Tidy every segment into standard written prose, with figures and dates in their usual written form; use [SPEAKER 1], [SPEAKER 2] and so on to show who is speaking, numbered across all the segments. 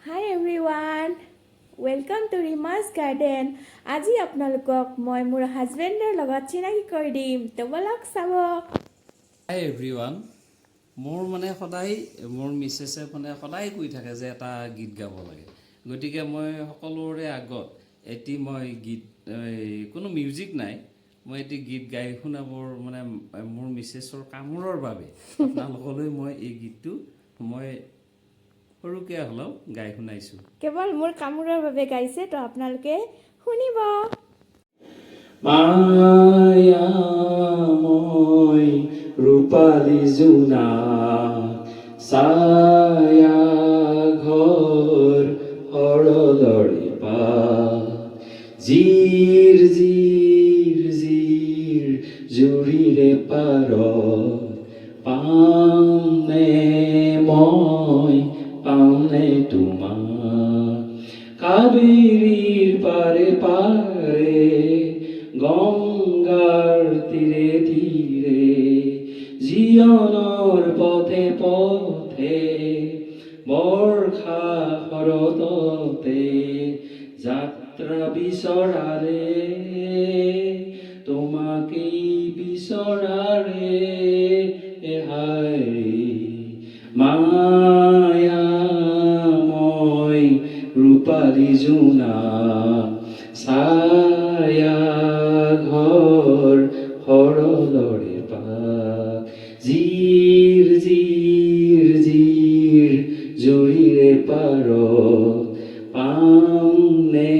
[SPEAKER 1] Hi everyone, welcome to Rima's Garden. আজি আপোনালোকক মই মোৰ হাজবেণ্ডৰ লগত চিনাকি কৰি দিম তো বলক চাব।
[SPEAKER 2] হাই এভৰিৱান মোৰ সদায় মোৰ মিছেছে সদায় কৈ থাকে যে এটা গীত গাব লাগে গতিকে মই সকলোৰে আগত এটি মই গীত কোনো মিউজিক নাই মই এটি গীত গাই শুনাবৰ মোৰ মিছেছৰ কামৰৰ বাবে আপোনালোকলৈ মই এই গীতটো মই সৰুকৈ হ'লেও গাই শুনাইছোঁ।
[SPEAKER 1] কেৱল মোৰ কামোৰৰ বাবে গাইছে তো আপোনালোকে শুনিব।
[SPEAKER 2] মায়াময় ৰূপালী জোনা ছায়া ঘৰ সৰলৰে পা জিৰ জিৰ জিৰ জুৰিৰে পাৰ পামনে মই পামনে তোমাক কাবেৰীৰ পাৰে পাৰে গংগাৰ তীৰে তীৰে জীৱনৰ পথে পথে বৰ্ষা শৰততে যাত্ৰা বিচৰাৰে তোমাকেই বিচৰাৰে হায় মায়াময় ৰূপালী জোনা ছায়া ঘৰ সৰলৰে পাত জিৰ জিৰ জিৰ জুৰিৰে পাৰ পাওঁনে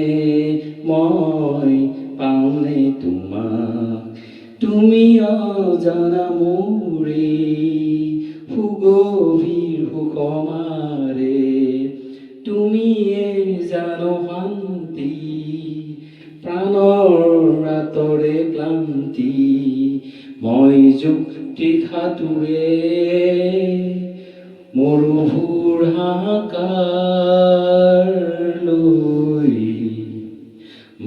[SPEAKER 2] মই পাওঁনে তোমাক তুমি অজানা মোৰে সুগভীৰ সুখমাৰে তুমিয়ে জানো শান্তি প্ৰাণৰ আঁতৰে ক্লান্তি মই যুক্তি খাতুৰে মৰুভূৰ হাহাকাৰ লৈ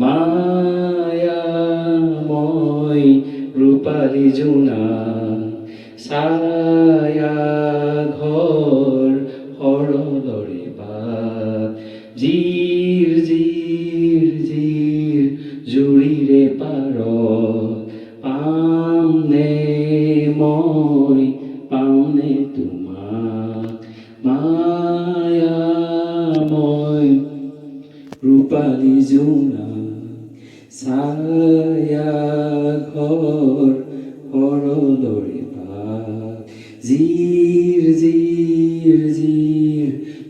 [SPEAKER 2] মায়াময় ৰূপালী জোনা ছায়া ঘৰ সৰলৰে বাট জিৰ জিৰ জিৰ জুৰিৰে পাৰ পামনে মই পাওঁনে তোমাক মায়াময় ৰূপালী জোনা ছায়া ঘৰ সৰলৰে পাত জিৰ জিৰ জিৰ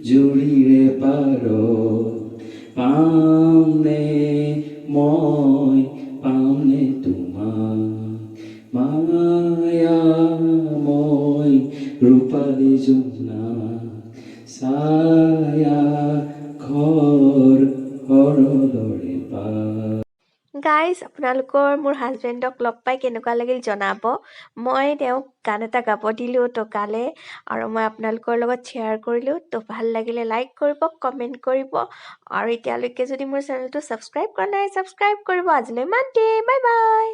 [SPEAKER 2] জুৰিৰে পাৰ পাওঁনে মই পাওঁনে তোমাক মায়াময় ৰূপালী জোনা ছায়া ঘৰ সৰলৰে পাত।
[SPEAKER 1] গাইজ আপোনালোকৰ মোৰ হাজবেণ্ডক লগ পাই কেনেকুৱা লাগিল জনাব। মই তেওঁক গান এটা গাব দিলোঁ তো গালে আৰু মই আপোনালোকৰ লগত শ্বেয়াৰ কৰিলোঁ তো ভাল লাগিলে লাইক কৰিব কমেণ্ট কৰিব আৰু এতিয়ালৈকে যদি মোৰ চেনেলটো ছাবস্ক্ৰাইব কৰা নাই ছাবস্ক্ৰাইব কৰিব। আজিলৈ ইমানতে বাই বাই।